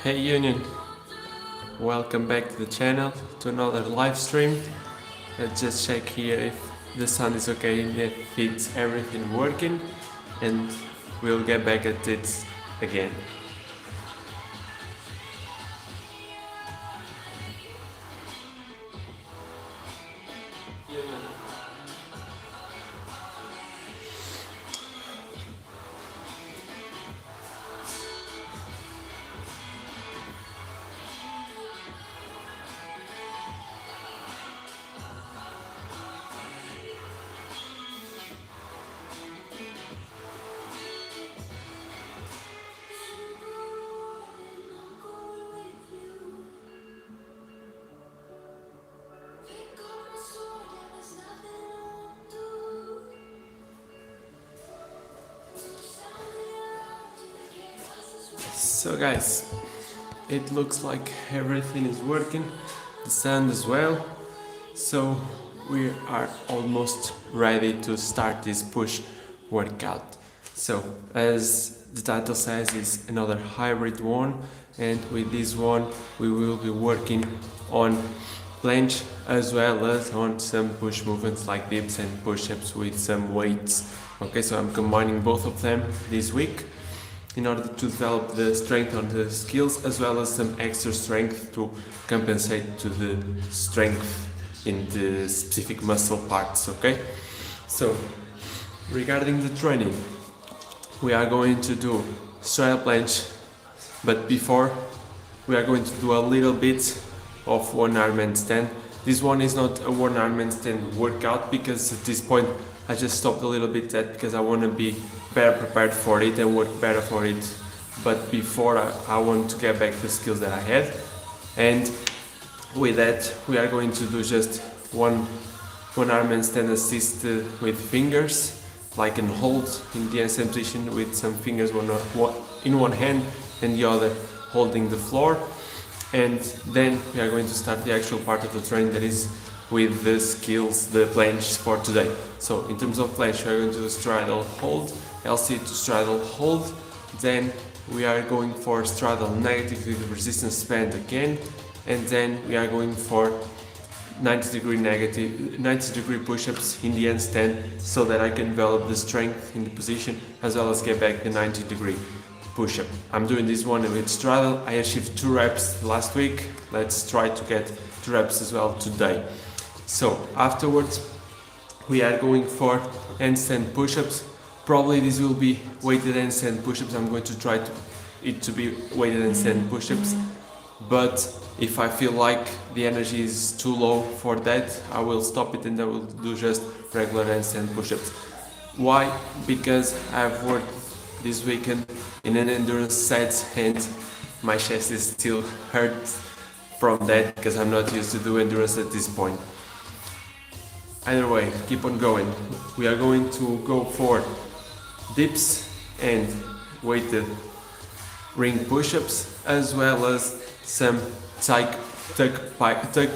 Hey Union, welcome back to the channel, to another live stream. Let's just check here if the sound is okay, if it's everything working, and we'll get back at it again. So guys, it looks like everything is working, the sound as well, so we are almost ready to start this push workout. So as the title says, it's another hybrid one, and with this one we will be working on planche as well as on some push movements like dips and push-ups with some weights. Okay, so I'm combining both of them this week in order to develop the strength on the skills as well as some extra strength to compensate to the strength in the specific muscle parts. Okay, so regarding the training, we are going to do straddle planche, but before we are going to do a little bit of one arm handstand. This one is not a one arm handstand workout because at this point I just stopped a little bit that because I want to be better prepared for it and work better for it. But before I want to get back the skills that I had, and with that we are going to do just one arm handstand assist with fingers, like an hold in the handstand position with some fingers in one hand and the other holding the floor. And then we are going to start the actual part of the training, that is with the skills, the planche for today. So in terms of planche, we are going to do straddle hold, LC to straddle hold, then we are going for straddle negative with resistance band again, and then we are going for 90 degree push-ups in the handstand so that I can develop the strength in the position as well as get back the 90 degree push-up. I'm doing this one with straddle. I achieved 2 reps last week. Let's try to get 2 reps as well today. So afterwards we are going for handstand push-ups. Probably this will be weighted handstand push-ups. I'm going to try it to be weighted handstand push-ups, but if I feel like the energy is too low for that, I will stop it and I will do just regular handstand push-ups. Why? Because I've worked this weekend in an endurance set and my chest is still hurt from that because I'm not used to do endurance at this point. Either way, keep on going. We are going to go for dips and weighted ring push-ups as well as some tuck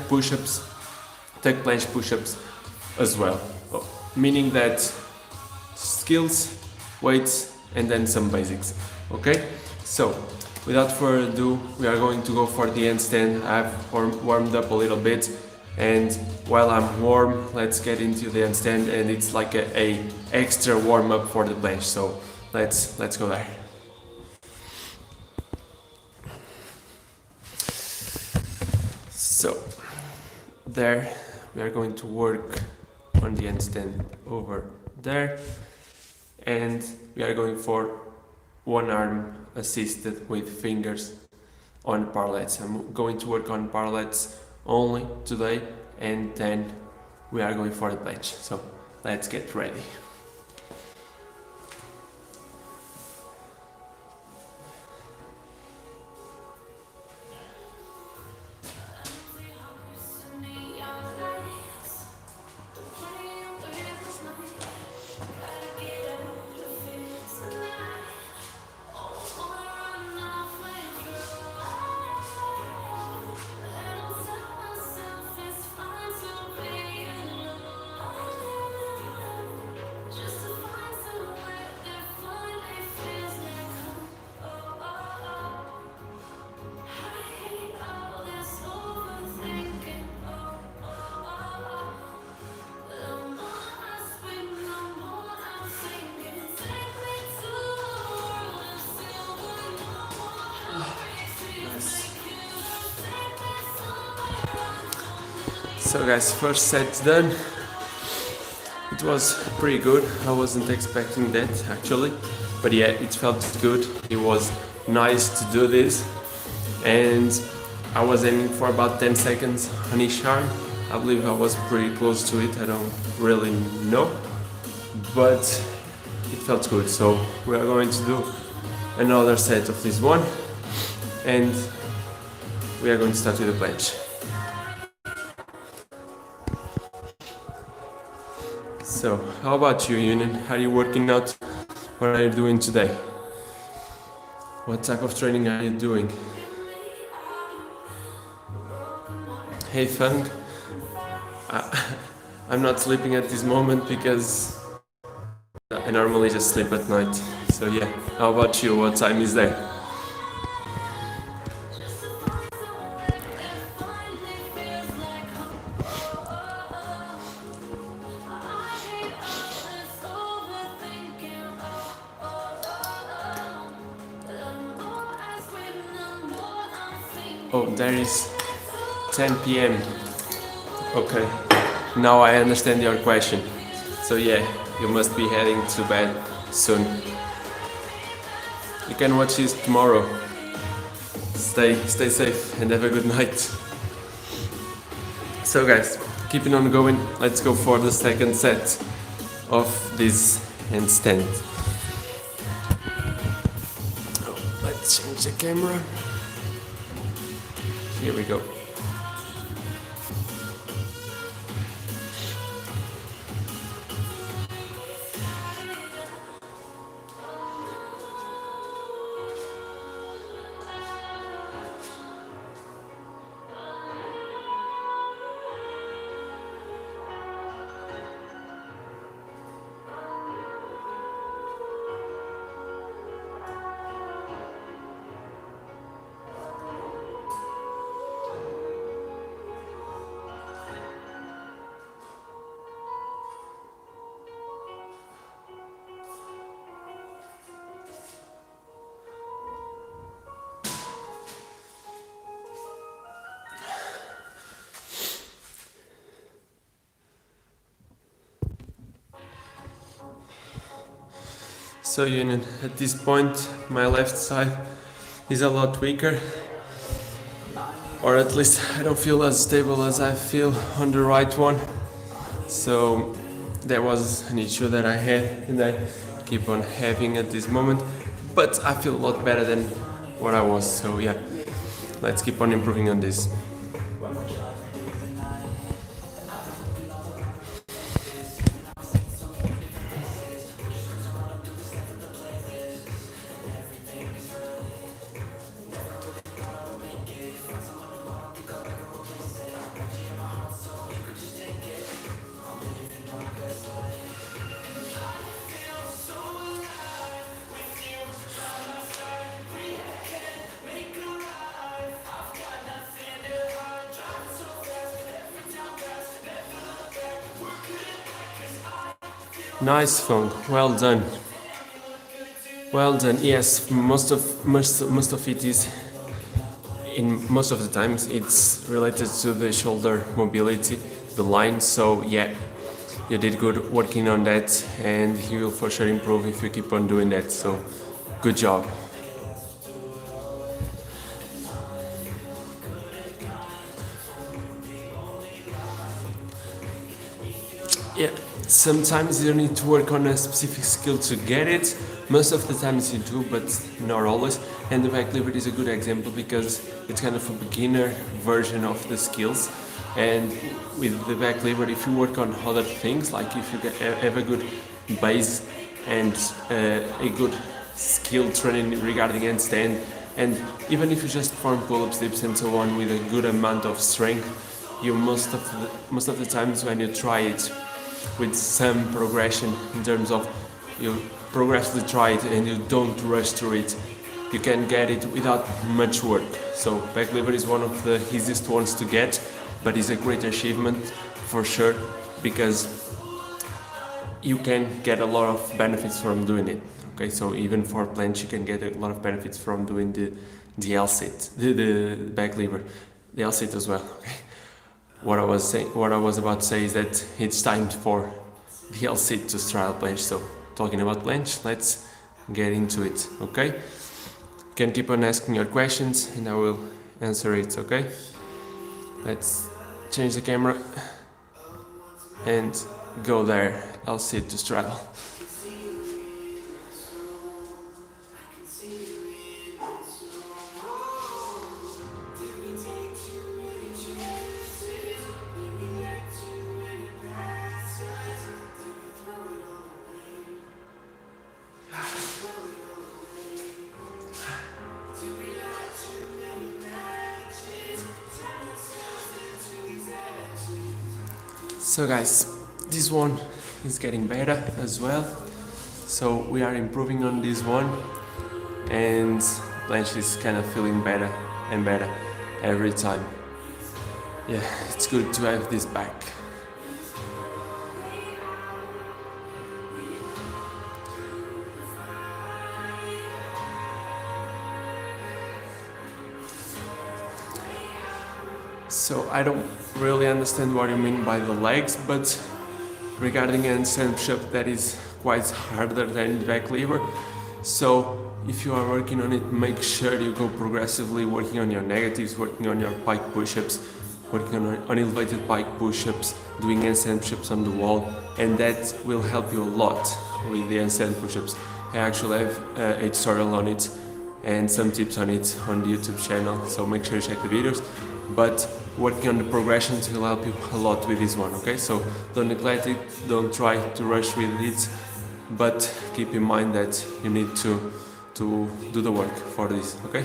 push-ups, tuck planche push-ups as well. Meaning that skills, weights, and then some basics. Okay, so without further ado, we are going to go for the handstand. I've warmed up a little bit, and while I'm warm, let's get into the handstand, and it's like a extra warm-up for the planche. So let's go there. So there we are going to work on the handstand over there, and we are going for one arm assisted with fingers on parallettes. I'm going to work on parallettes only today, and then we are going for the planche. So let's get ready. So guys, first set done. It was pretty good. I wasn't expecting that actually, but yeah, it felt good. It was nice to do this, and I was aiming for about 10 seconds on each arm. I believe I was pretty close to it. I don't really know, but it felt good. So we are going to do another set of this one, and we are going to start with the planche. So, how about you, Union? How are you working out? What are you doing today? What type of training are you doing? Hey, Fung. I'm not sleeping at this moment because I normally just sleep at night. So yeah, how about you? What time is there? Oh, there is 10 p.m. Okay, now I understand your question. So yeah, you must be heading to bed soon. You can watch this tomorrow. Stay safe and have a good night. So guys, keeping on going, let's go for the second set of this handstand. Oh, let's change the camera. Here we go. So Union, at this point my left side is a lot weaker, or at least I don't feel as stable as I feel on the right one. So that was an issue that I had and I keep on having at this moment, but I feel a lot better than what I was. So yeah, let's keep on improving on this. Nice, Fong. Well done. Well done. Yes, most of it is, in most of the times it's related to the shoulder mobility, the line. So yeah, you did good working on that, and you will for sure improve if you keep on doing that. So good job. Yeah, sometimes you need to work on a specific skill to get it. Most of the times you do, but not always. And the back lever is a good example because it's kind of a beginner version of the skills. And with the back lever, if you work on other things, like if you have a good base and a good skill training regarding handstand, and even if you just perform pull-ups, dips, and so on with a good amount of strength, you most of the times when you try it with some progression in terms of you progressively try it and you don't rush through it, you can get it without much work. So back lever is one of the easiest ones to get, but it's a great achievement for sure because you can get a lot of benefits from doing it. Okay, so even for planche you can get a lot of benefits from doing the L sit, the back lever, the L sit as well. Okay. what I was about to say is that it's time for the 𝙸𝚗𝚜𝚡 planche. So talking about planche, let's get into it, okay? You can keep on asking your questions and I will answer it, okay? Let's change the camera and go there, 𝙸𝚗𝚜𝚡. So guys, this one is getting better as well. So we are improving on this one and planche is kind of feeling better and better every time. Yeah, it's good to have this back. So I don't really understand what you mean by the legs, but regarding handstand push-up, that is quite harder than the back lever. So if you are working on it, make sure you go progressively, working on your negatives, working on your pike push-ups, working on elevated pike push-ups, doing handstand push-ups on the wall, and that will help you a lot with the handstand push-ups. I actually have a tutorial on it and some tips on it on the YouTube channel, so make sure you check the videos. But working on the progressions will help you a lot with this one, okay? So don't neglect it, don't try to rush with it, but keep in mind that you need to do the work for this, okay?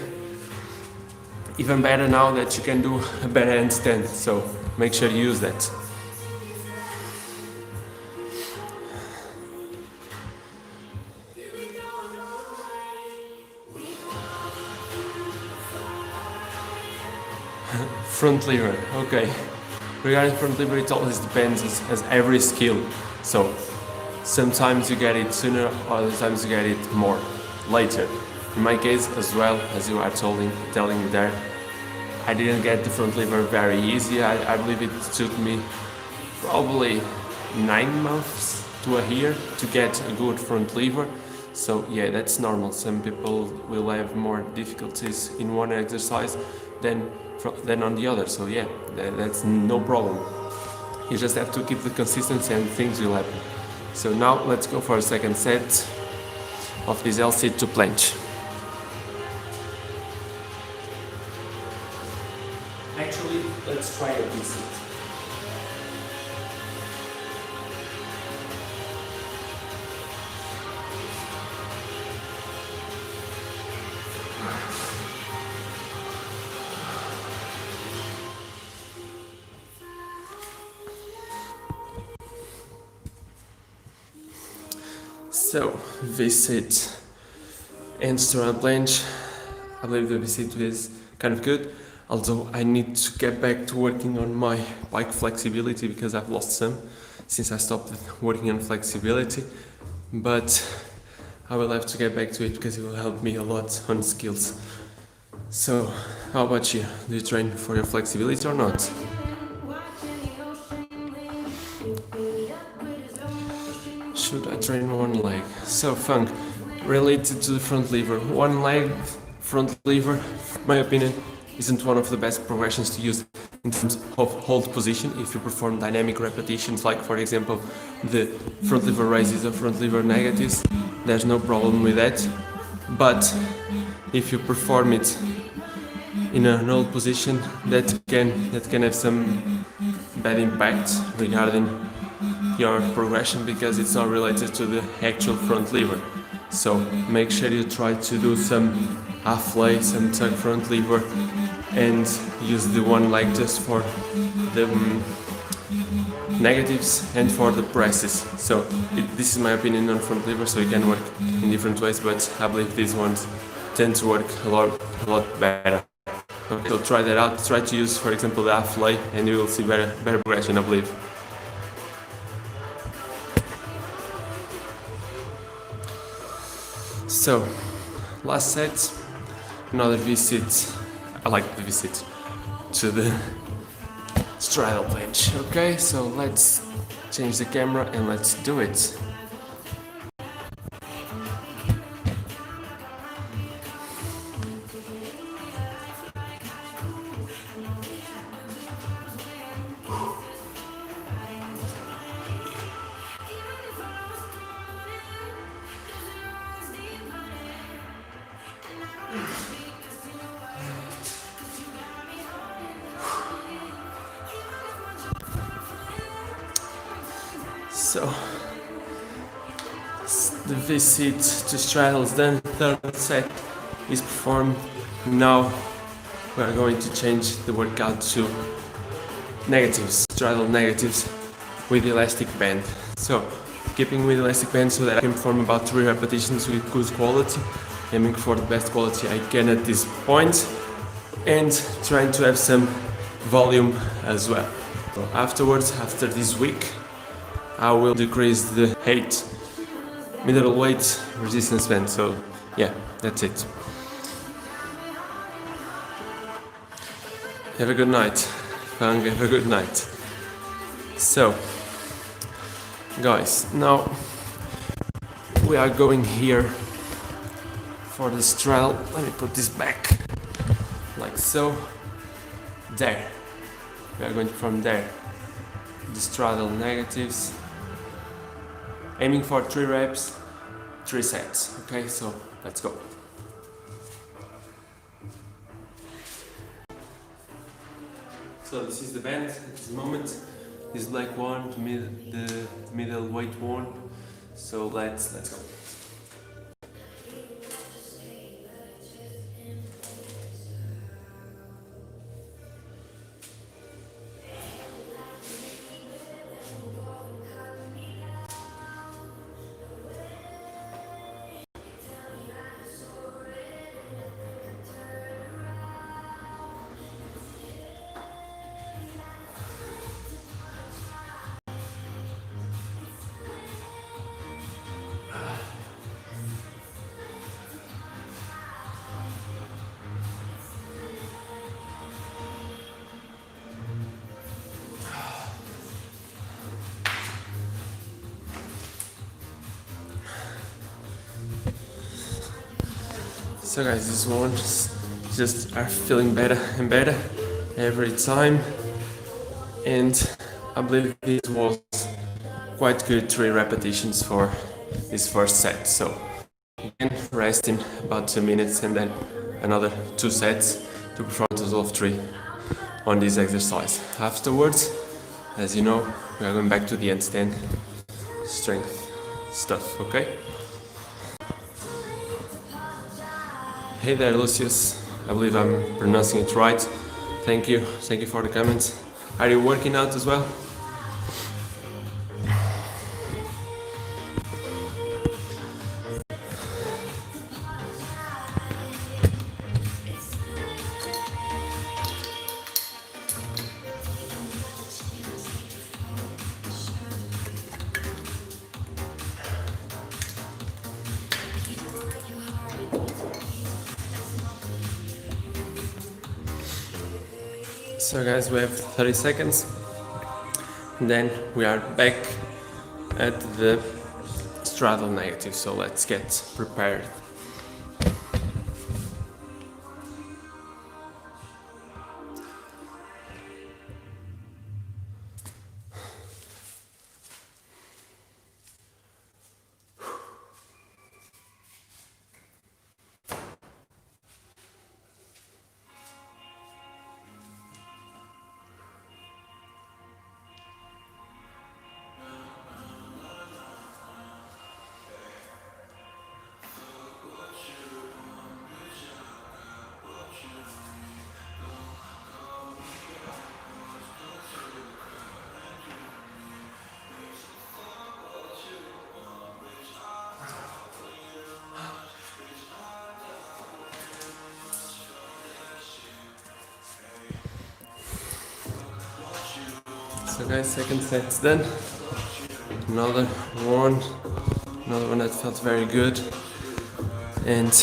Even better now that you can do a better handstand, so make sure you use that. Front lever, okay. Regarding front lever, it always depends as every skill. So sometimes you get it sooner, other times you get it more later. In my case as well, as you are telling me there, I didn't get the front lever very easy. I believe it took me probably 9 months to a year to get a good front lever. So yeah, that's normal. Some people will have more difficulties in one exercise than on the other. So yeah, that's no problem. You just have to keep the consistency and things will happen. So now let's go for a second set of this 𝙸𝚗𝚜𝚡 planche. Actually, let's try a V-sit. So, V-sit and 𝙸𝚗𝚜𝚡 planche. I believe the V-sit is kind of good, although I need to get back to working on my pike flexibility because I've lost some since I stopped working on flexibility, but I will have to get back to it because it will help me a lot on skills. So, how about you? Do you train for your flexibility or not? Should I train one leg? So Funk, related to the front lever, one leg front lever, in my opinion, isn't one of the best progressions to use in terms of hold position. If you perform dynamic repetitions, like for example the front lever raises or front lever negatives, there's no problem with that. But if you perform it in an hold position, that can have some bad impact regarding your progression because it's not related to the actual front lever. So make sure you try to do some half lay, some tuck front lever, and use the one leg just for the negatives and for the presses. So this is my opinion on front lever, so you can work in different ways, but I believe these ones tend to work a lot better. Okay, so try that out. Try to use, for example, the half lay, and you will see better progression, I believe. So, last set, another V-sit. I like the V-sit to the straddle bench. Okay, so let's change the camera and let's do it. So the V-sit to straddles done, third set is performed. Now we are going to change the workout to negatives, straddle negatives with elastic band. So keeping with elastic band so that I can perform about 3 repetitions with good quality, aiming for the best quality I can at this point, and trying to have some volume as well. So afterwards, after this week, I will decrease the 8 middleweight resistance band. So yeah, that's it. Have a good night. Have a good night. So guys, now we are going here for the straddle. Let me put this back like so. There. We are going from there. The straddle negatives. Aiming for 3 reps, 3 sets. Okay, so let's go. So this is the band at this moment. This leg one, the middleweight one. So let's go. So guys, this one just are feeling better and better every time, and I believe it was quite good 3 repetitions for this first set. So again, resting about 2 minutes and then another 2 sets to perform a total of 3 on this exercise. Afterwards, as you know, we are going back to the handstand strength stuff, okay? Hey there, Lucius. I believe I'm pronouncing it right. Thank you for the comments. Are you working out as well? So guys, we have 30 seconds, and then we are back at the straddle negative, so let's get prepared. So guys, second set's done. Another one that felt very good. And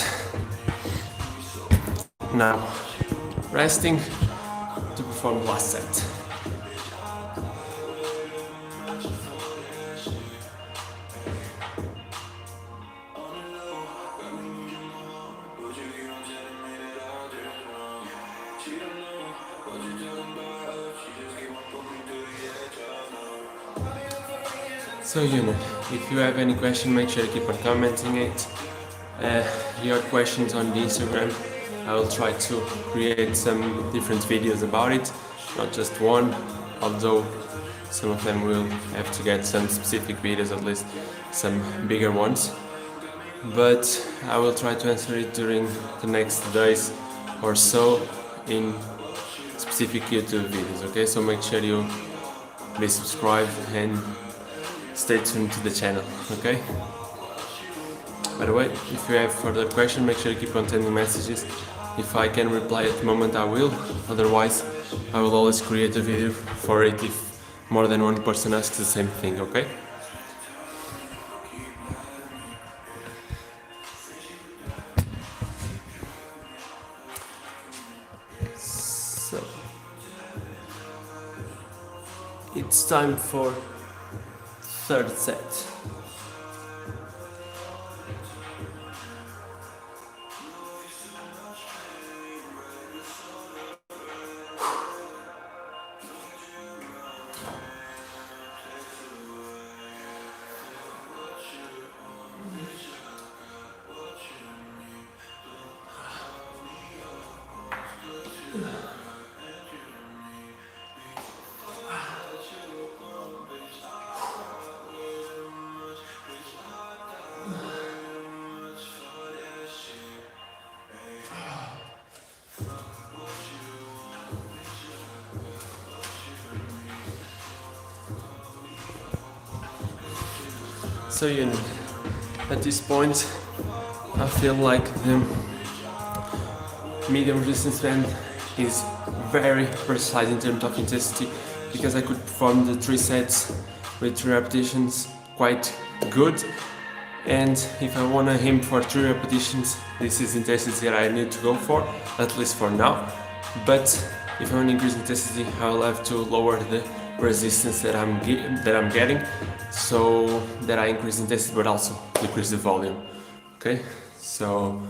now resting to perform the last set. So if you have any question, make sure to keep on commenting it. Your questions on the Instagram, I will try to create some different videos about it, not just one, although some of them will have to get some specific videos, at least some bigger ones. But I will try to answer it during the next days or so in specific YouTube videos, okay? So make sure you be subscribed and stay tuned to the channel, okay? By the way, if you have further questions, make sure you keep on sending messages. If I can reply at the moment, I will. Otherwise, I will always create a video for it if more than one person asks the same thing, okay? So, it's time for third set. So at this point, I feel like the medium resistance band is very precise in terms of intensity, because I could perform the 3 sets with 3 repetitions quite good, and if I want to aim for 3 repetitions, this is intensity that I need to go for, at least for now. But if I want to increase intensity, I will have to lower the resistance that I'm getting, so that I increase intensity but also decrease the volume. Okay, so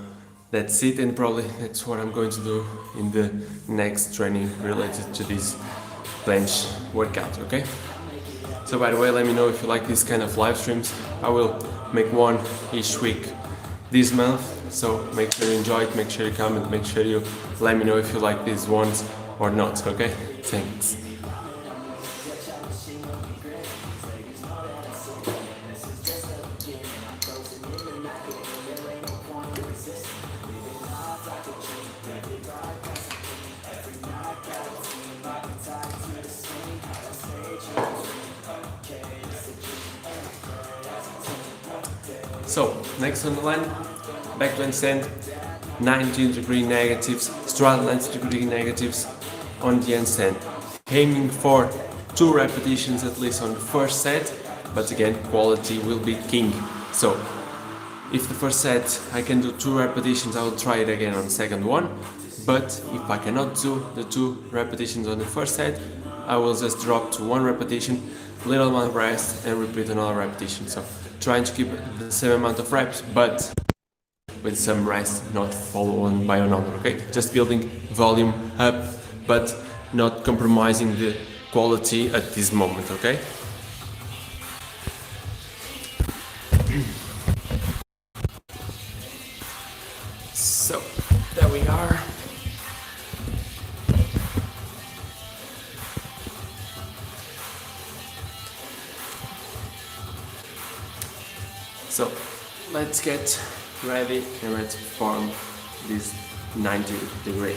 that's it, and probably that's what I'm going to do in the next training related to this bench workout. Okay, so by the way, let me know if you like this kind of live streams. I will make one each week this month, so make sure you enjoy it, make sure you comment, make sure you let me know if you like these ones or not. Okay, thanks. So, next on the line, back to handstand, 90-degree negatives, straddle 90-degree negatives on the handstand. Aiming for 2 repetitions at least on the first set, but again, quality will be king. So, if the first set I can do 2 repetitions, I will try it again on the second one. But if I cannot do the 2 repetitions on the first set, I will just drop to 1 repetition, little amount of rest, and repeat another repetition. So, trying to keep the same amount of reps, but with some rest, not followed by another, okay? Just building volume up, but not compromising the quality at this moment, okay? So, there we are. So, let's get ready and let's perform this 90-degree.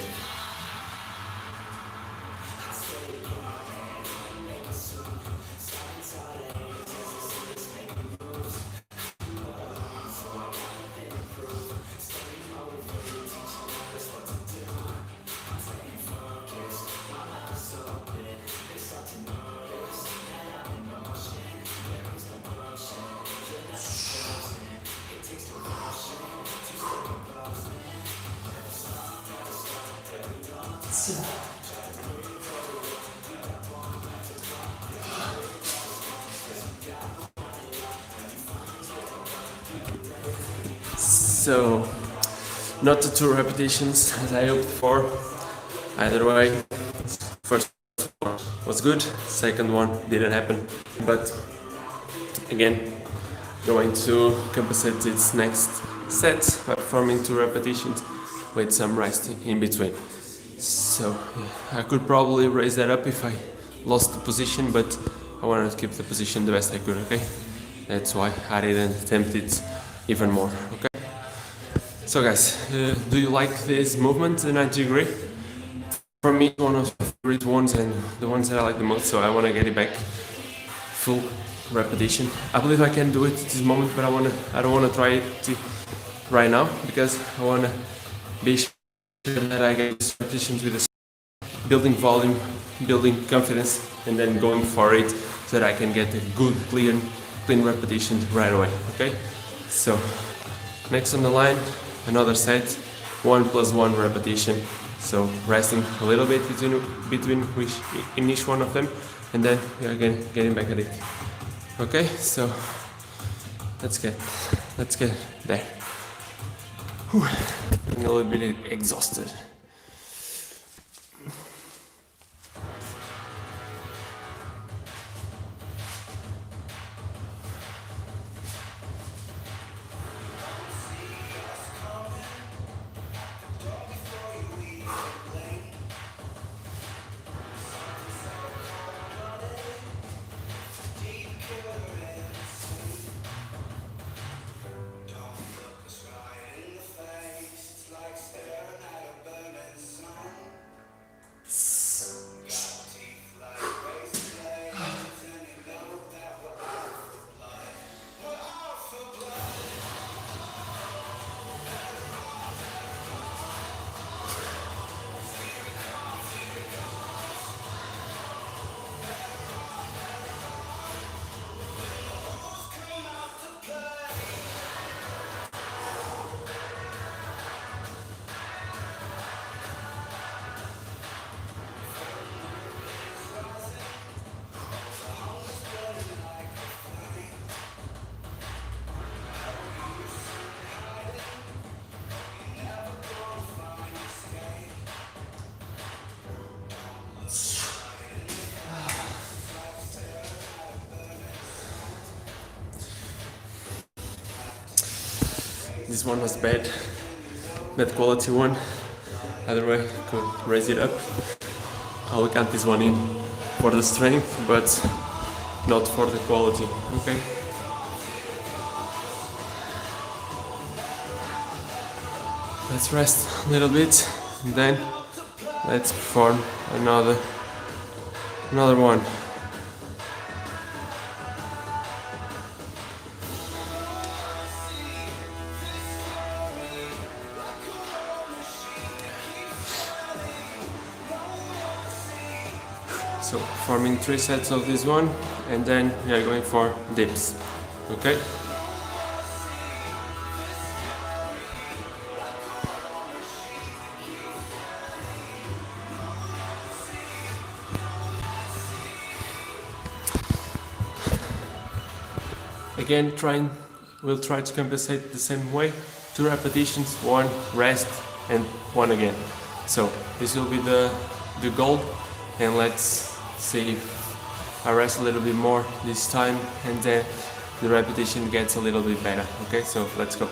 So, not the 2 repetitions as I hoped for. Either way, first one was good, second one didn't happen, but Again, going to compensate its next set by performing 2 repetitions with some rest in between. So yeah, I could probably raise that up if I lost the position, but I wanted to keep the position the best I could, okay? That's why I didn't attempt it even more, okay? So guys, do you like this movement, the 90 degree? For me, one of the favorite ones and the ones that I like the most, so I want to get it back full repetition. I believe I can do it at this moment, but I don't want to try it right now because I want to be sure that I get these repetitions with the building volume, building confidence, and then going for it so that I can get a good, clean repetition right away, okay? So, next on the line, another set, 1 + 1 repetition. So, resting a little bit in each one of them, and then again getting back at it. Okay, so let's get there. Whew. I'm a little bit exhausted. This one was bad quality one. Either way, I could raise it up. I will count this one in for the strength, but not for the quality, okay? Let's rest a little bit, and then let's perform another one. So forming 3 sets of this one, and then we are going for dips, okay? Again, we'll try to compensate the same way. 2 repetitions, 1 rest, and 1 again. So this will be the goal, and let's see if I rest a little bit more this time, and then the repetition gets a little bit better. Okay, so let's go.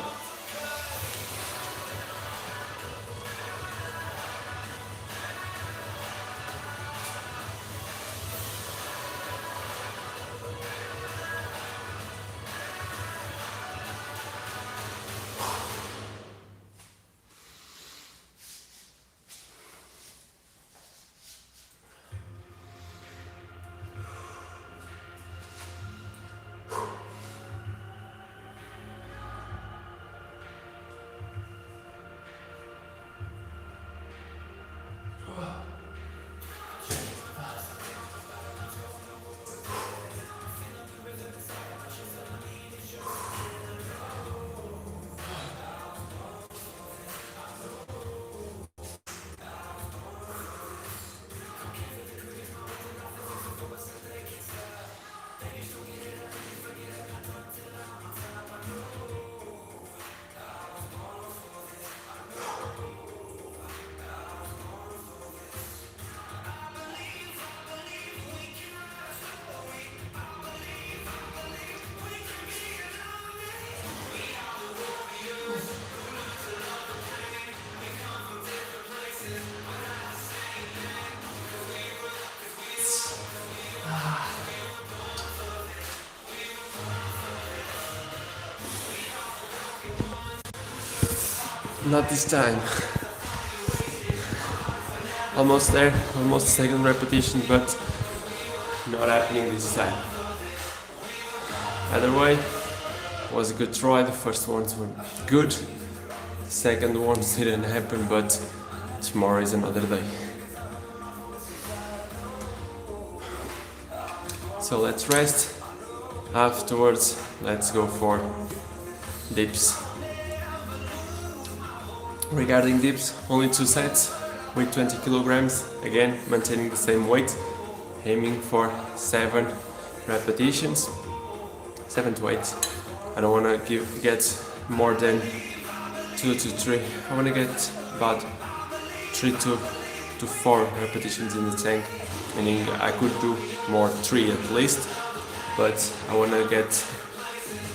Not this time. Almost there, almost second repetition, but not happening this time. Either way, was a good try. The first ones were good. The second ones didn't happen, but tomorrow is another day. So let's rest. Afterwards, let's go for dips. Regarding dips, only 2 sets with 20 kilograms. Again, maintaining the same weight, aiming for 7 repetitions, 7 to 8. I don't want to get more than 2 to 3. I want to get about 3 to 4 repetitions in the tank, meaning I could do more, 3 at least, but I want to get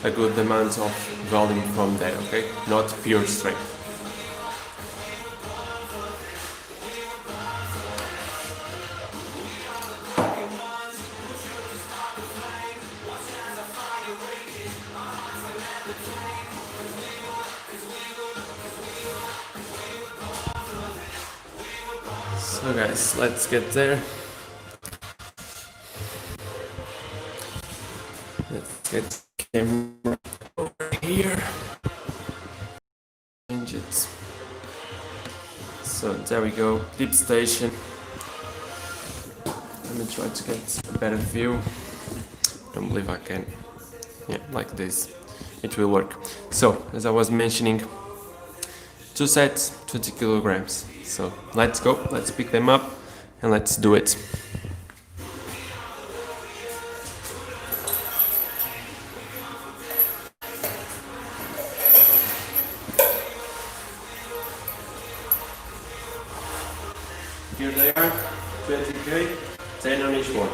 a good amount of volume from there, okay? Not pure strength. So guys, let's get there. Let's get camera over here. Change it. So there we go, dip station. Let me try to get a better view. Don't believe I can. Yeah, like this. It will work. So, as I was mentioning, 2 sets, 20 kilograms. So let's go, let's pick them up and let's do it. Here they are, 20k, 10 on each one.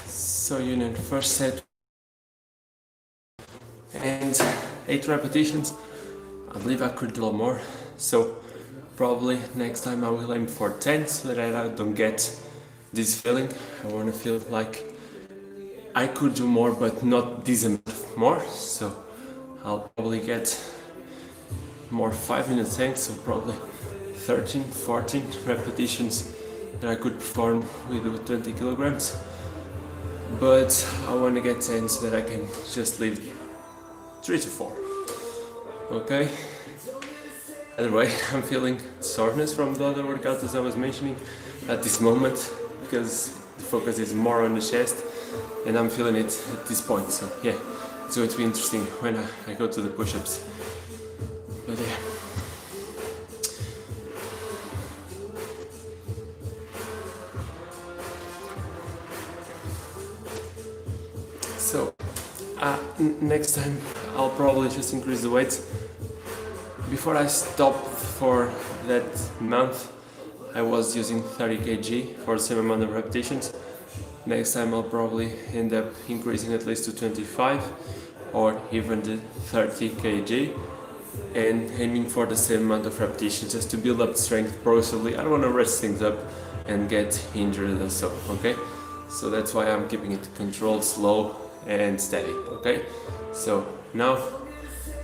So you know, first set and 8 repetitions. I believe I could do a lot more, so probably next time I will aim for 10 so that I don't get this feeling. I want to feel like I could do more, but not this amount more, so I'll probably get more 5-minute tanks, so probably 13, 14 repetitions that I could perform with 20 kilograms. But I want to get 10 so that I can just leave 3 to 4. Okay? Anyway, I'm feeling soreness from the other workout as I was mentioning at this moment, because the focus is more on the chest and I'm feeling it at this point. So yeah, it's going to be interesting when I go to the push-ups. But yeah. So, next time I'll probably just increase the weight. Before I stopped for that month, I was using 30 kg for the same amount of repetitions. Next time I'll probably end up increasing at least to 25 or even to 30 kg and aiming for the same amount of repetitions just to build up strength progressively. I don't want to rush things up and get injured or so, okay? So that's why I'm keeping it controlled, slow and steady, okay? So now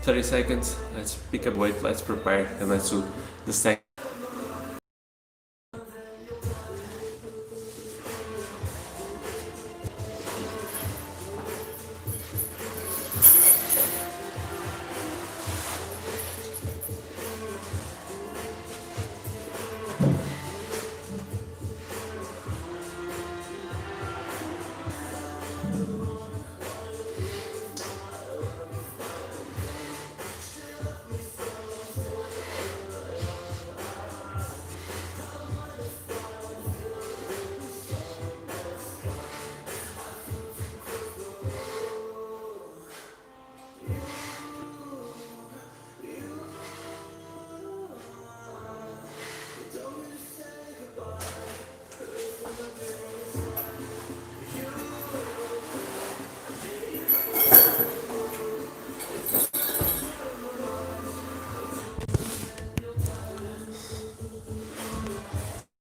30 seconds, let's pick up weight, let's prepare, and let's do the second.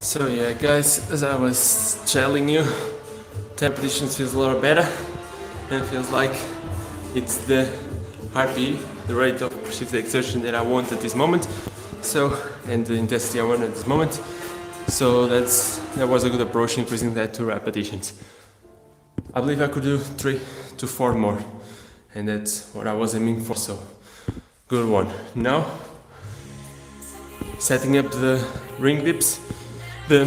So yeah guys, as I was telling you, 10 repetitions feels a lot better and feels like it's the RPE, the rate of perceived exertion that I want at this moment. So, and the intensity I want at this moment. So that was a good approach, increasing that to repetitions. I believe I could do 3 to 4 more, and that's what I was aiming for, so good one. Now, setting up the ring dips, the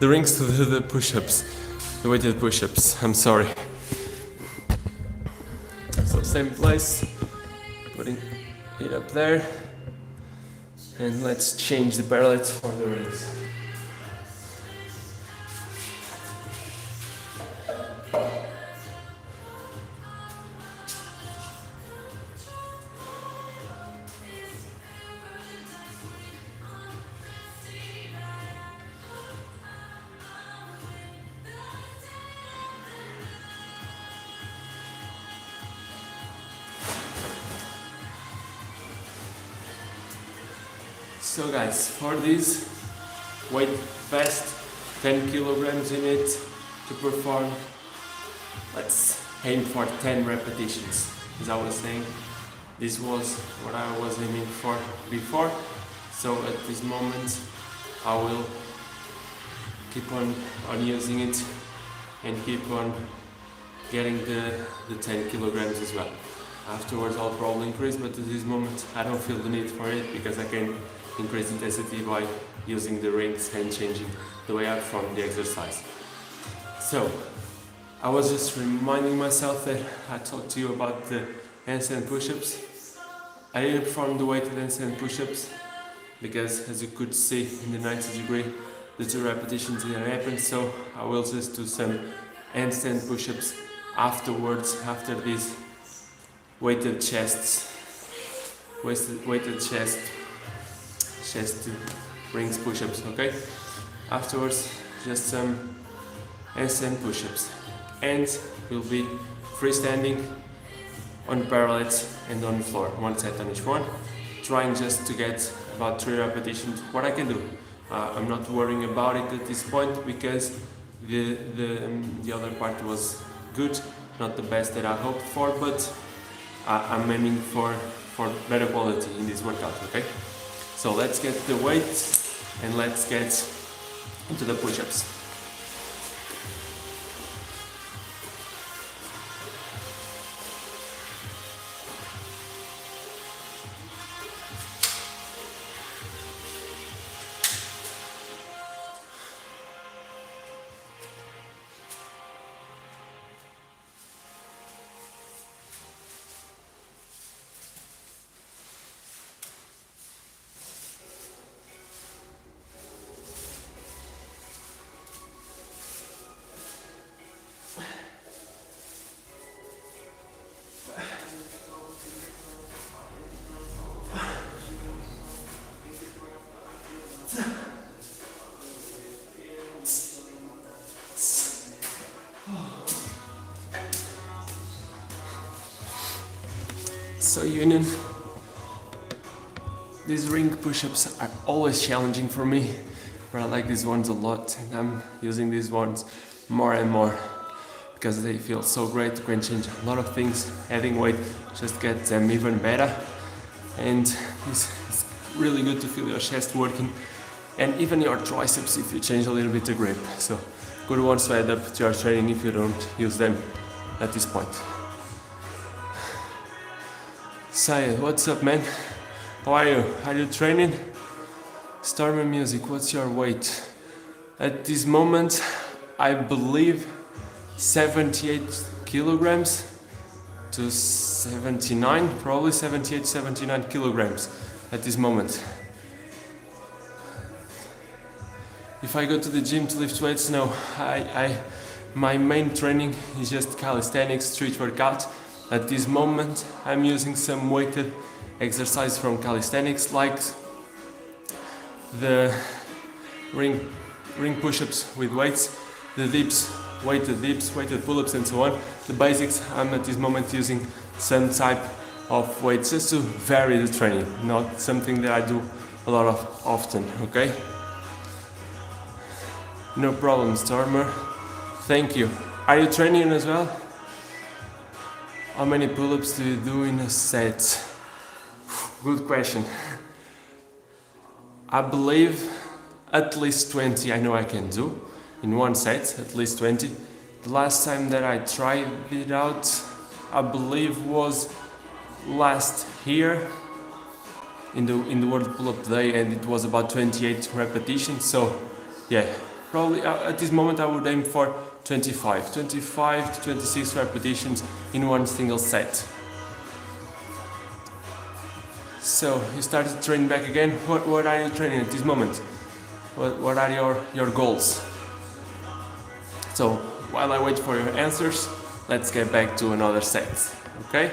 rings to the push-ups, the weighted push-ups, I'm sorry. So same place, putting it up there, and let's change the parallettes for the rings. So guys, for this weight vest, 10 kilograms in it to perform, let's aim for 10 repetitions. As I was saying, this was what I was aiming for before, so at this moment I will keep on using it and keep on getting the 10 kilograms as well. Afterwards I'll probably increase, but at this moment I don't feel the need for it because I can increase intensity by using the rings and changing the way I perform the exercise. So, I was just reminding myself that I talked to you about the handstand push-ups. I didn't perform the weighted handstand push-ups because, as you could see in the 90 degree, the 2 repetitions didn't happen, so I will just do some handstand push-ups afterwards, after these weighted chests, weighted chest rings push-ups, okay? Afterwards, just some handstand push-ups. And we'll be freestanding on the parallels and on the floor, 1 set on each one, trying just to get about 3 repetitions, what I can do. I'm not worrying about it at this point because the other part was good, not the best that I hoped for, but I'm aiming for better quality in this workout, okay? So let's get the weight and let's get into the push-ups. So union, these ring push-ups are always challenging for me, but I like these ones a lot and I'm using these ones more and more because they feel so great. You can change a lot of things, adding weight just gets them even better, and it's really good to feel your chest working and even your triceps if you change a little bit the grip. So good ones to add up to your training if you don't use them at this point. Sayed, what's up man? How are you? Are you training? Stormy Music, what's your weight? At this moment, I believe 78 kilograms to 79, probably 78, 79 kilograms at this moment. If I go to the gym to lift weights, no, my main training is just calisthenics, street workout. At this moment, I'm using some weighted exercise from calisthenics, like the ring push-ups with weights, the dips, weighted pull-ups and so on. The basics, I'm at this moment using some type of weights just to vary the training, not something that I do a lot of often, okay? No problem, Stormer. Thank you. Are you training as well? How many pull-ups do you do in a set? Good question. I believe at least 20 I know I can do in one set, at least 20. The last time that I tried it out, I believe was last year in the World Pull-Up Day, and it was about 28 repetitions. So yeah, probably at this moment I would aim for 25 to 26 repetitions in one single set. So you started training back again. What are you training at this moment? What are your goals? So while I wait for your answers, let's get back to another set, okay?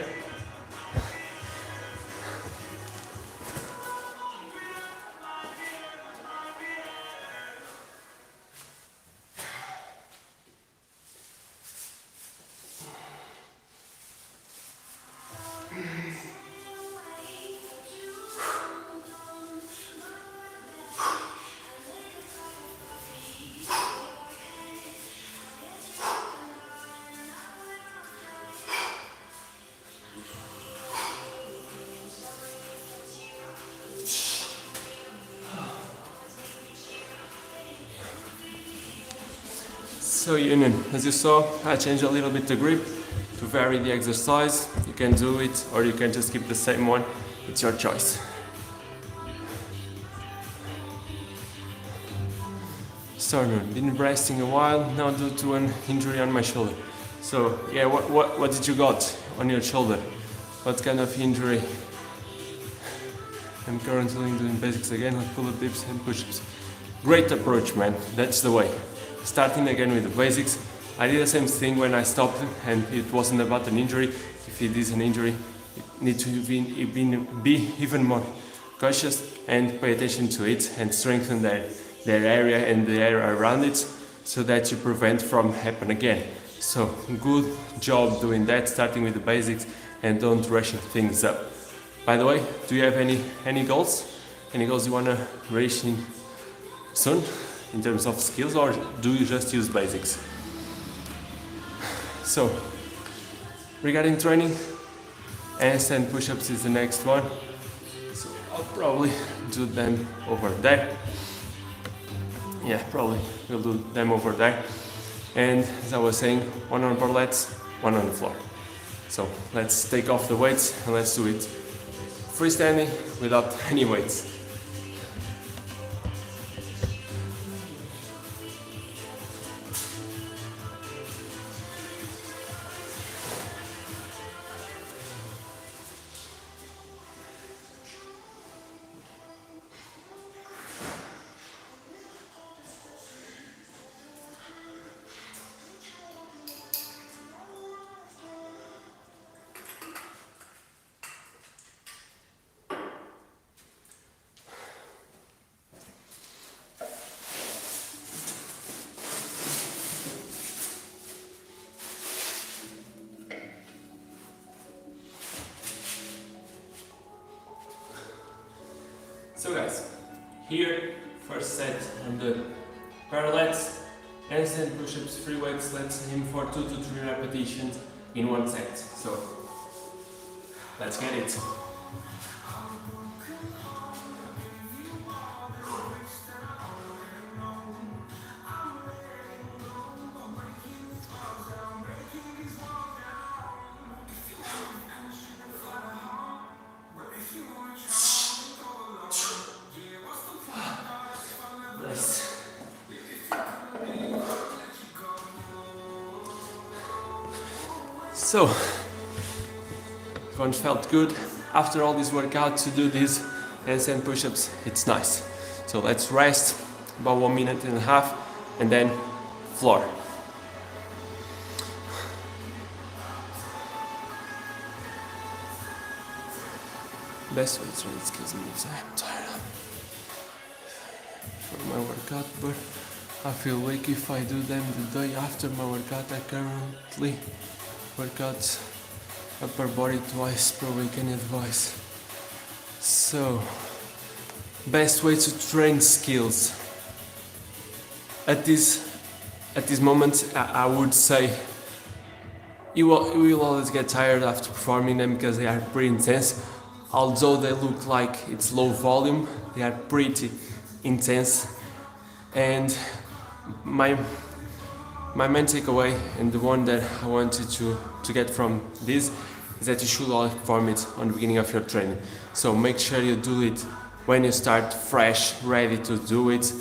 So Union, as you saw, I changed a little bit the grip to vary the exercise. You can do it or you can just keep the same one, it's your choice. Sorry, been resting a while now due to an injury on my shoulder. So yeah, what did you got on your shoulder? What kind of injury? I'm currently doing basics again with pull-up dips and push-ups. Great approach, man, that's the way. Starting again with the basics. I did the same thing when I stopped, and it wasn't about an injury. If it is an injury, you need to be even more cautious and pay attention to it and strengthen their area and the area around it so that you prevent from happen again. So good job doing that, starting with the basics and don't rush things up. By the way, do you have any goals? Any goals you want to reach in soon? In terms of skills, or do you just use basics? So, regarding training, handstand push-ups is the next one. So I'll probably do them over there. Yeah, probably we'll do them over there. And as I was saying, one on parallels, one on the floor. So let's take off the weights and let's do it freestanding without any weights. So guys, here, first set on the parallels, handstand push-ups, free weights, let's aim for 2 to 3 repetitions in one set. So, let's get it. So, everyone felt good after all this workout to do these handstand push-ups. It's nice. So let's rest about 1.5 minutes and then floor. Best way to train skills moves. I'm tired for my workout, but I feel like if I do them the day after my workout, I currently workout upper body twice per week and advice. So, best way to train skills. At this moment, I would say you will always get tired after performing them because they are pretty intense. Although they look like it's low volume, they are pretty intense. And my main takeaway, and the one that I wanted to get from this, is that you should always perform it on the beginning of your training. So make sure you do it when you start fresh, ready to do it,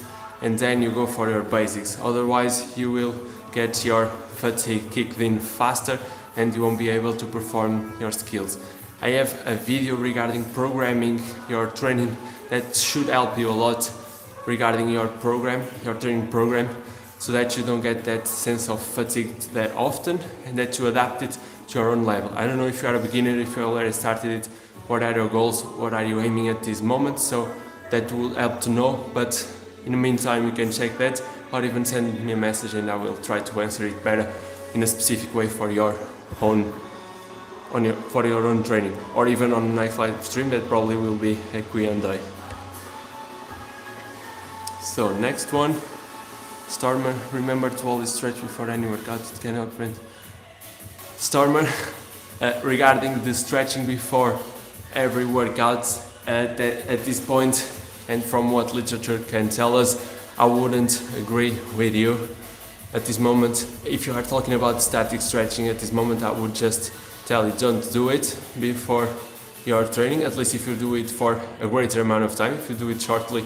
and then you go for your basics. Otherwise, you will get your fatigue kicked in faster and you won't be able to perform your skills. I have a video regarding programming your training that should help you a lot regarding your training program, so that you don't get that sense of fatigue that often and that you adapt it to your own level. I don't know if you are a beginner, if you already started it, what are your goals, what are you aiming at this moment, so that will help to know. But in the meantime, you can check that or even send me a message and I will try to answer it better in a specific way for your own training, or even on a live stream that probably will be a Q&A. So next one, Stormer, remember to always stretch before any workout, it can help prevent. Stormer, regarding the stretching before every workout, at this point, and from what literature can tell us, I wouldn't agree with you. At this moment, if you are talking about static stretching at this moment, I would just tell you don't do it before your training, at least if you do it for a greater amount of time. If you do it shortly,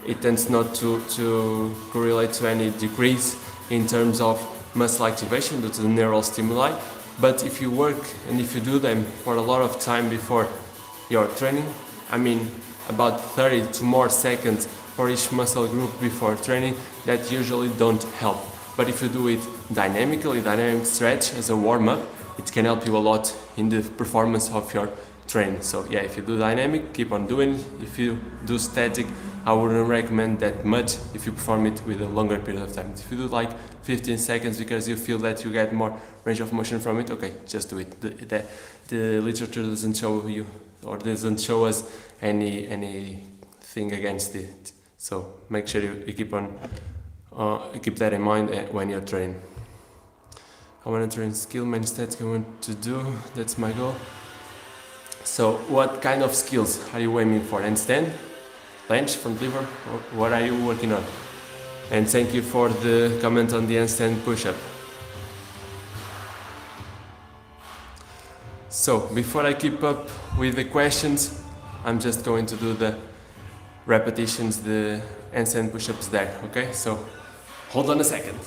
it tends not to correlate to any decrease in terms of muscle activation due to the neural stimuli. But if you work and if you do them for a lot of time before your training, I mean about 30 to more seconds for each muscle group before training, that usually don't help. But if you do it dynamically, dynamic stretch as a warm-up, it can help you a lot in the performance of your training. So yeah, if you do dynamic, keep on doing it. If you do static, I wouldn't recommend that much if you perform it with a longer period of time. If you do like 15 seconds because you feel that you get more range of motion from it, okay, just do it. The literature doesn't show you, or doesn't show us anything against it. So make sure you keep that in mind when you're training. I want to train skill, main stats I want to do, that's my goal. So what kind of skills are you aiming for? Handstand, bench, front lever, or what are you working on? And thank you for the comment on the handstand push-up. So before I keep up with the questions, I'm just going to do the repetitions, the handstand push-ups there, okay? So hold on a second.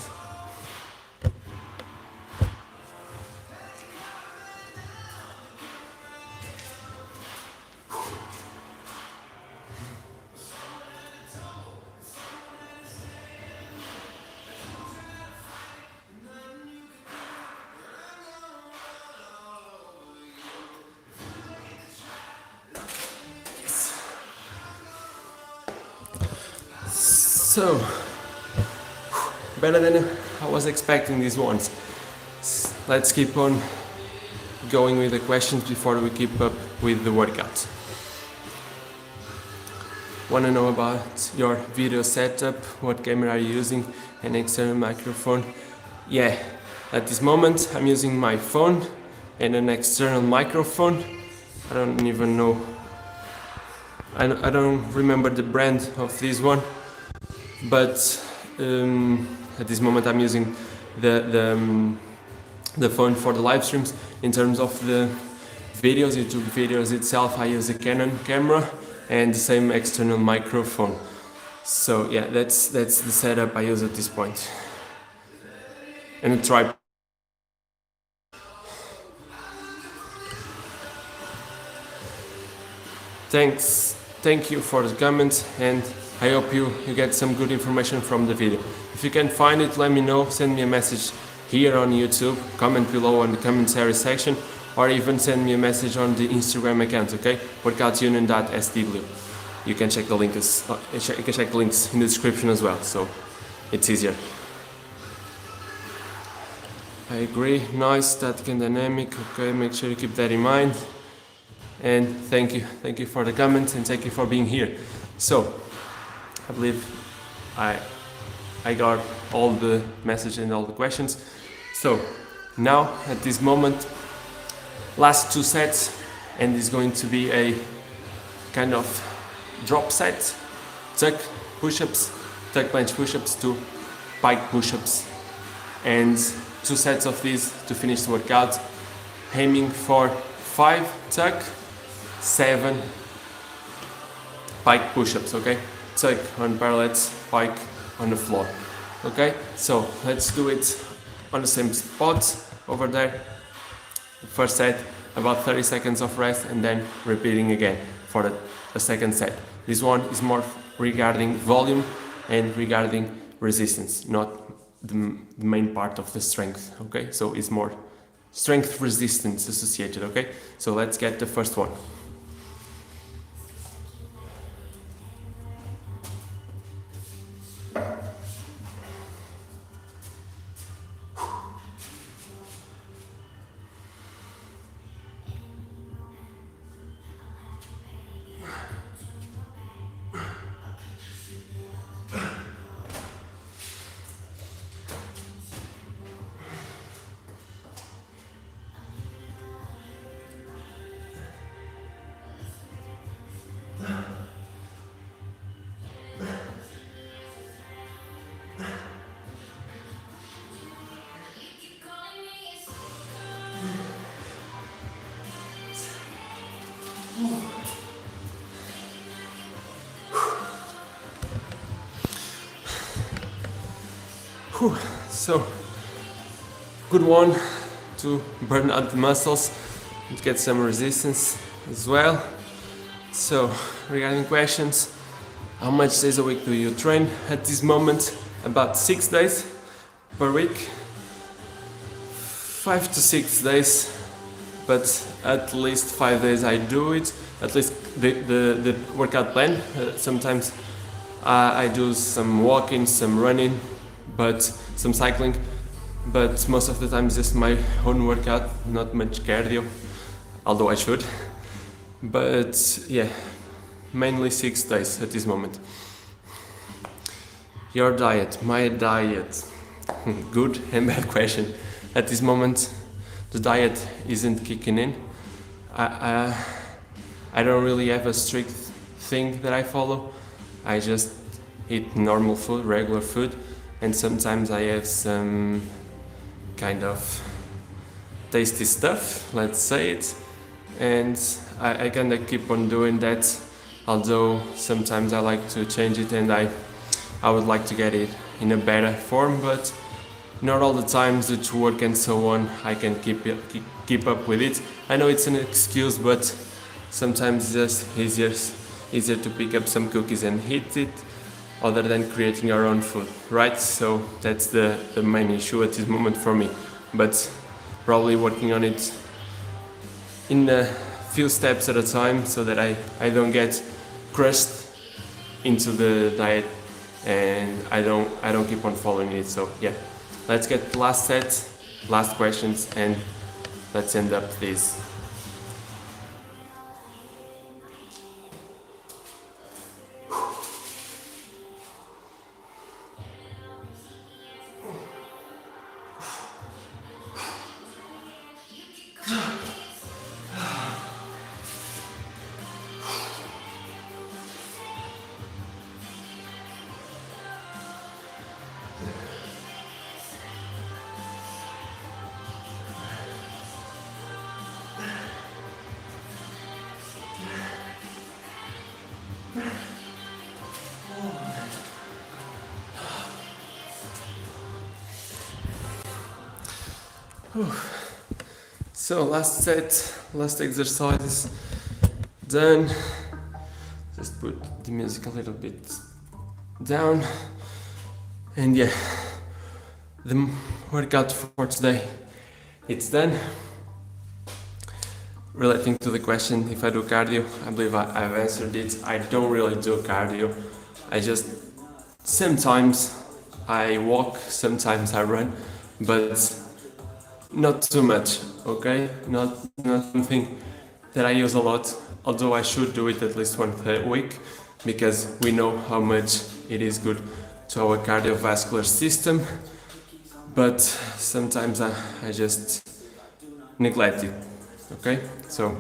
So, better than I was expecting these ones. Let's keep on going with the questions before we keep up with the workout. Want to know about your video setup, what camera are you using, an external microphone? Yeah, at this moment I'm using my phone and an external microphone. I don't even know, I don't remember the brand of this one. But at this moment I'm using the phone for the live streams. In terms of the videos, YouTube videos itself, I use a Canon camera and the same external microphone. So yeah, that's the setup I use at this point. And a tripod. Thank you for the comments, and I hope you get some good information from the video. If you can find it, let me know, send me a message here on YouTube, comment below on the commentary section, or even send me a message on the Instagram account, okay? workoutsunion.sw. You can check the links in the description as well, so it's easier. I agree, nice, static and dynamic, okay, make sure you keep that in mind. And thank you for the comments, and thank you for being here. So, I believe I I got all the messages and all the questions. So now at this moment, last 2 sets, and it's going to be a kind of drop set, tuck push-ups, tuck bench push-ups to pike push-ups, and 2 sets of these to finish the workout, aiming for 5 tuck, 7 pike push-ups, okay? Tuck on parallettes, pike on the floor, okay? So let's do it on the same spot over there. The first set, about 30 seconds of rest, and then repeating again for the second set. This one is more regarding volume and regarding resistance, not the main part of the strength, okay? So it's more strength resistance associated, okay? So let's get the first one. So, good one to burn out the muscles and get some resistance as well. So, regarding questions, how much days a week do you train? At this moment, about 6 days per week, 5 to 6 days, but at least 5 days I do it, at least the workout plan. Sometimes I do some walking, some running, but some cycling, but most of the time it's just my own workout, not much cardio, although I should. But yeah, mainly 6 days at this moment. Your diet, my diet, good and bad question. At this moment, the diet isn't kicking in. I don't really have a strict thing that I follow. I just eat normal food, regular food, and sometimes I have some kind of tasty stuff, let's say it, and I kind of keep on doing that, although sometimes I like to change it and I would like to get it in a better form, but not all the times due to work and so on I can keep up with it. I know it's an excuse, but sometimes it's just easier to pick up some cookies and eat it other than creating our own food, right? So that's the main issue at this moment for me, but probably working on it in a few steps at a time so that I don't get crushed into the diet and I don't keep on following it. So yeah, let's get the last set, last questions, and let's end up this. So last set, last exercise done. Just put the music a little bit down, and yeah, the workout for today, it's done. Relating to the question if I do cardio, I believe I've answered it. I don't really do cardio. I just, sometimes I walk, sometimes I run, but not too much, okay? Not something that I use a lot, although I should do it at least once a week, because we know how much it is good to our cardiovascular system, but sometimes I just neglect it. Okay, so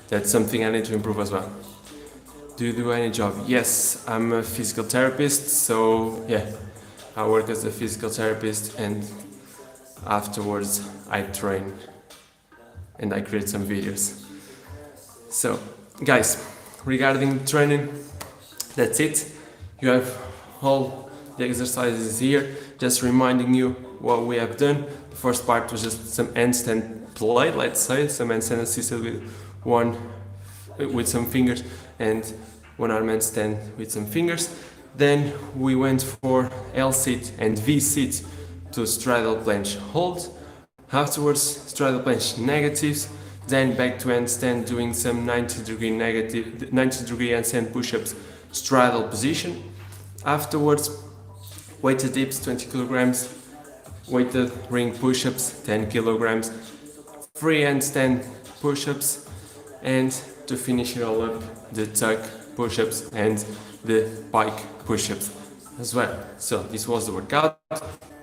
that's something I need to improve as well. Do you do any job? Yes, I'm a physical therapist, so yeah, I work as a physical therapist, and afterwards I train and I create some videos. So guys, regarding training, that's it. You have all the exercises here, just reminding you what we have done. The first part was just some handstand play, let's say, some handstand assisted with some fingers and one arm handstand with some fingers. Then we went for L sit and V sit to straddle planche hold. Afterwards, straddle planche negatives. Then back to handstand, doing some 90-degree handstand push-ups, straddle position. Afterwards, weighted dips 20 kilograms, weighted ring push-ups 10 kilograms, free handstand push-ups, and to finish it all up, the tuck push-ups and the pike push-ups as well. So this was the workout.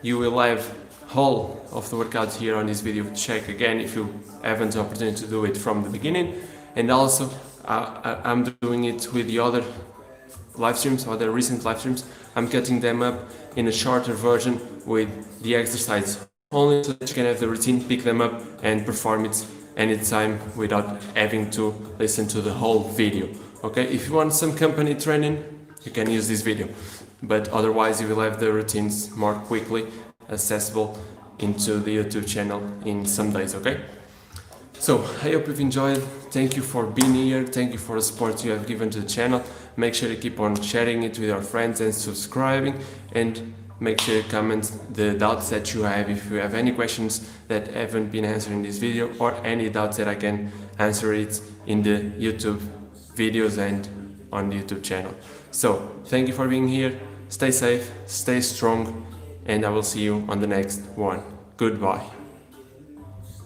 You will have whole of the workout here on this video. Check again if you haven't the opportunity to do it from the beginning. And also I'm doing it with the other live streams, or the recent live streams. I'm cutting them up in a shorter version with the exercise only, so that you can have the routine, pick them up and perform it anytime without having to listen to the whole video. Okay, if you want some company training, you can use this video, but otherwise you will have the routines more quickly accessible into the YouTube channel in some days. Okay, so I hope you've enjoyed. Thank you for being here. Thank you for the support you have given to the channel. Make sure to keep on sharing it with your friends and subscribing, and make sure to comment the doubts that you have. If you have any questions that haven't been answered in this video, or any doubts that I can answer it in the YouTube videos and on the YouTube channel. So thank you for being here. Stay safe, stay strong, and I will see you on the next one. Goodbye.